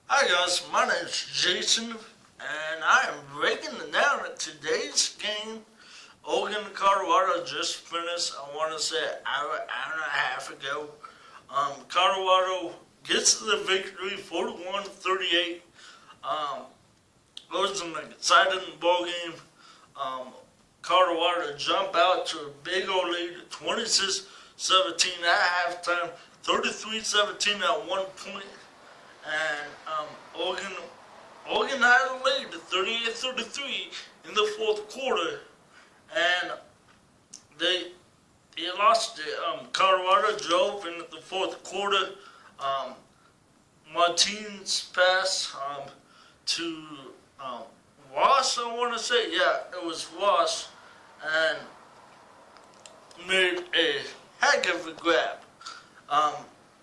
Hi guys, my name is Jason, and I am breaking down today's game. Oregon, Colorado just finished. I want to say an hour and a half ago. Colorado gets the victory, 41-38. It was an exciting ball game. Colorado jump out to a big old lead, 26-17 at halftime, 33-17 at one point. And Oregon had a lead, 38-33 in the fourth quarter, and they lost it. Colorado drove in the fourth quarter. Martinez pass to Ross, I want to say, yeah, it was Ross, and made a heck of a grab.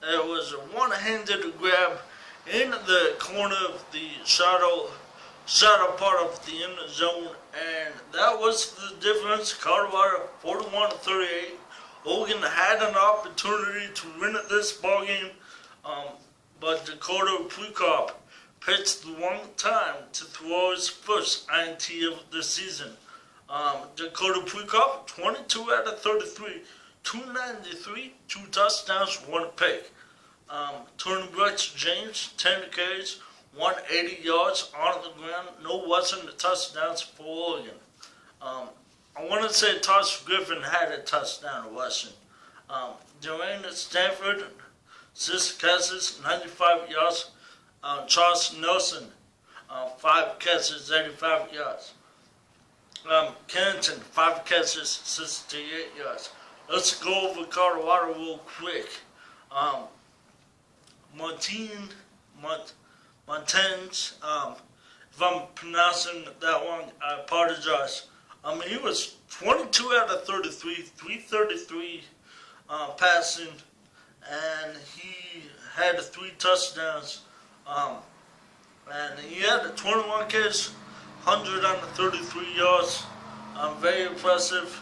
It was a one-handed grab in the corner of the shadow part of the end zone, and that was the difference. Colorado 41-38. Oregon had an opportunity to win this ball game, but Dakota Prukop pitched the wrong time to throw his first INT of the season. Dakota Prukop 22 out of 33, 293, 2 touchdowns, 1 pick. Turnbrooks James, 10 carries, 180 yards on the ground. No wasn't touchdowns for Oregon. I want to say Tosh Griffin had a touchdown, it wasn't. Durant Stanford, 6 catches, 95 yards. Charles Nelson, 5 catches, 85 yards. Kennington, 5 catches, 68 yards. Let's go over Colorado real quick. Martins, if I'm pronouncing that wrong, I apologize. He was 22 out of 33, 333 passing, and he had 3 touchdowns. And he had 21 catches, 133 yards. Very impressive.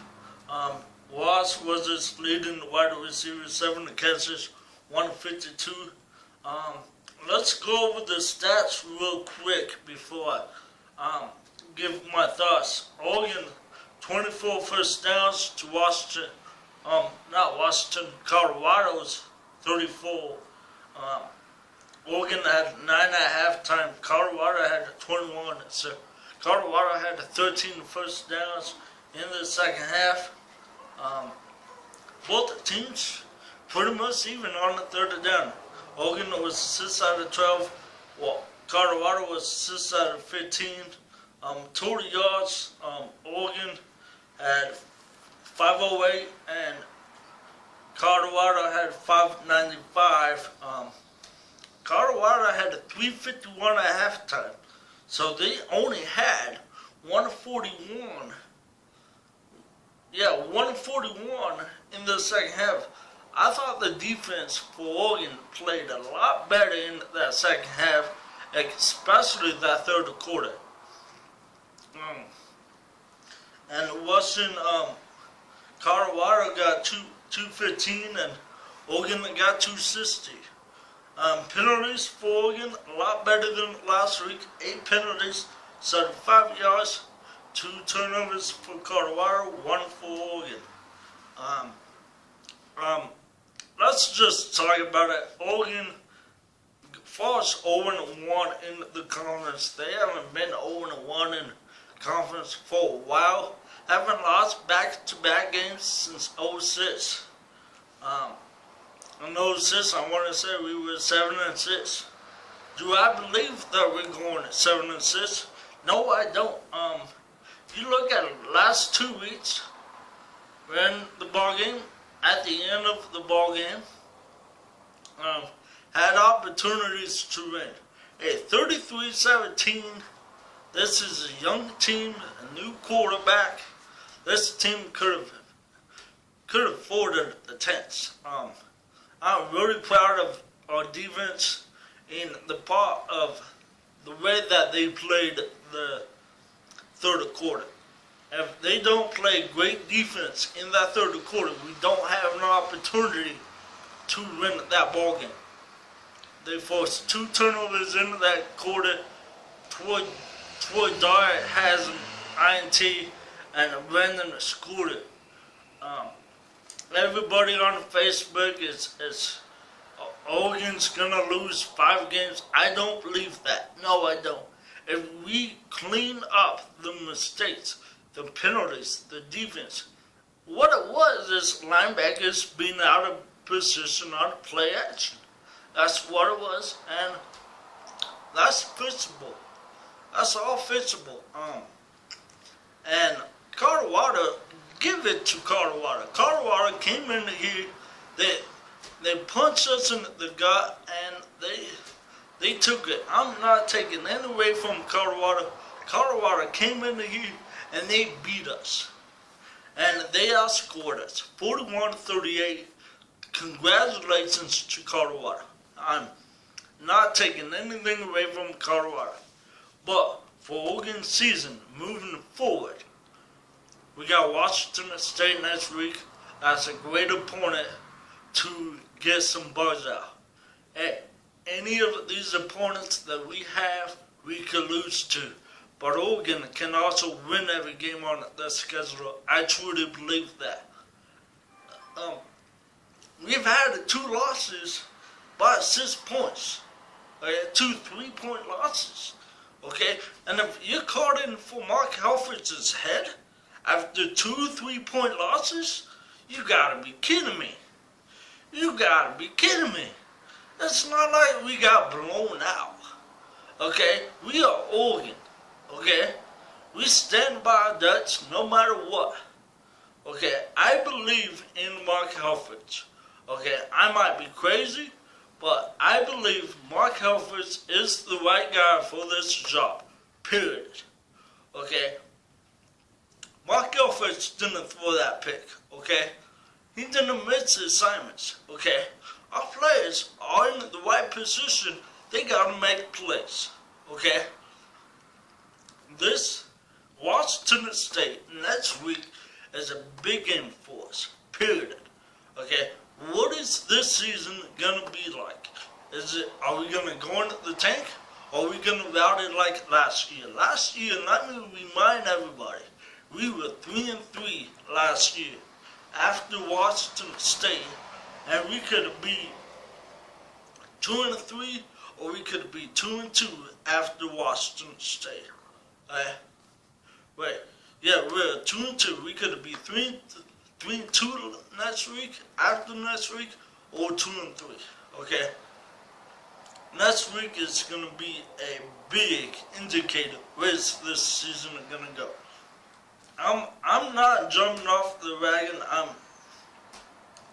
Ross was his leading wide receiver, 7 catches, 152. Let's go over the stats real quick before I give my thoughts. Oregon, 24 first downs to Colorado's 34. Oregon had 9 at halftime. Colorado had 21. So Colorado had 13 first downs in the second half. Both teams pretty much even on the third down. Oregon was 6 out of 12. Well, Colorado was 6 out of 15. Total yards, Oregon had 508 and Colorado had 595. Colorado had a 351 at halftime. So they only had 141. Yeah, 141 in the second half. I thought the defense for Oregon played a lot better in that second half, especially that third quarter. And Washington, Colorado got 215 and Oregon got 260. Penalties for Oregon, a lot better than last week. 8 penalties, 75 yards, 2 turnovers for Colorado, 1 for Oregon. Let's just talk about it. Oregon falls 0-1 in the conference. They haven't been 0-1 in conference for a while. Haven't lost back-to-back games since 06. In 06, I want to say we were 7-6. Do I believe that we're going 7-6? No, I don't. If you look at the last 2 weeks, we're in the ball game. At the end of the ball game, had opportunities to win. Hey, 33-17. This is a young team, a new quarterback. This team could have afforded the tents. I'm really proud of our defense in the part of the way that they played the third quarter. If they don't play great defense in that third quarter, we don't have an opportunity to win that ball game. They forced 2 turnovers into that quarter. Troy Dart has an INT, and Brandon scored it. Everybody on Facebook is Oregon's gonna lose 5 games. I don't believe that. No, I don't. If we clean up the mistakes, the penalties, the defense, what it was is linebackers being out of position on play action. That's what it was, and that's fixable. That's all fixable. And Colorado, give it to Colorado. Colorado came in here, they punched us in the gut, and they took it. I'm not taking any away from Colorado. Colorado came in here and they beat us, and they outscored us 41-38. Congratulations to Colorado. I'm not taking anything away from Colorado. But for Oregon season, moving forward, we got Washington State next week. That's a great opponent to get some buzz out. Hey, any of these opponents that we have, we could lose to. But Oregon can also win every game on their schedule. I truly believe that. We've had 2 losses by 6 points. 2 3-point losses. Okay? And if you're caught in for Mark Helfrich's head after 2 3-point losses, you gotta be kidding me. You gotta be kidding me. It's not like we got blown out. Okay? We are Oregon. Okay? We stand by our Dutch no matter what. Okay? I believe in Mark Helfrich. Okay? I might be crazy, but I believe Mark Helfrich is the right guy for this job. Period. Okay? Mark Helfrich didn't throw that pick. Okay? He didn't miss his assignments. Okay? Our players are in the right position. They gotta make plays. Okay? This Washington State next week is a big game for us. Period. Okay? What is this season gonna be like? Are we gonna go into the tank? Or are we gonna route it like last year? Last year, let me remind everybody, we were 3-3 last year after Washington State, and we could be 2-3, or we could be 2-2 after Washington State. Wait, yeah, we're 2-2. We could be 3-2 next week, after next week, or 2-3. Okay. Next week is gonna be a big indicator where's this season gonna go. I'm not jumping off the wagon.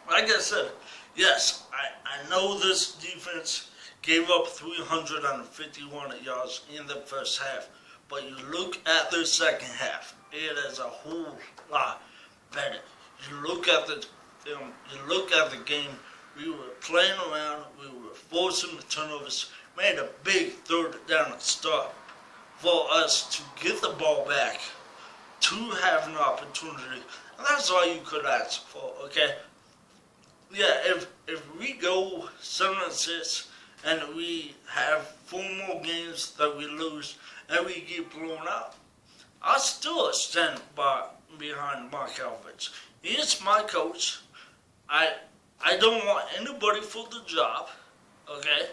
Like I said, yes, I know this defense gave up 351 yards in the first half, but you look at the second half, it is a whole lot better. You look at the game. We were playing around. We were forcing the turnovers. Made a big 3rd down stop for us to get the ball back, to have an opportunity, and that's all you could ask for. Okay. Yeah, if we go 7-6 and we have 4 more games that we lose and we get blown out, I still stand behind Mark Helfrich. He is my coach. I don't want anybody for the job. Okay,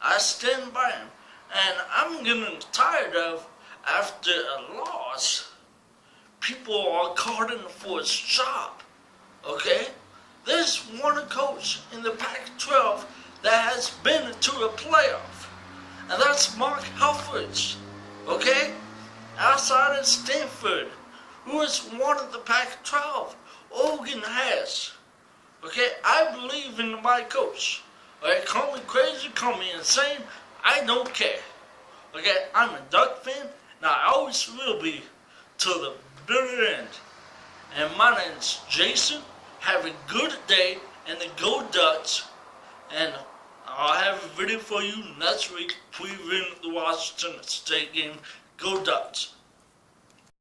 I stand by him, and I'm getting tired of, after a loss, people are calling for his job. Okay. There's one coach in the Pac-12 that has been to a playoff, and that's Mark Helfrich, okay? Outside of Stanford, who is one of the Pac-12, Oregon has, okay? I believe in my coach, okay? Call me crazy, call me insane, I don't care, okay? I'm a Duck fan, and I always will be till the bitter end. And my name's Jason. Have a good day, and go Ducks. And I'll have a video for you next week previewing the Washington State game. Go Ducks.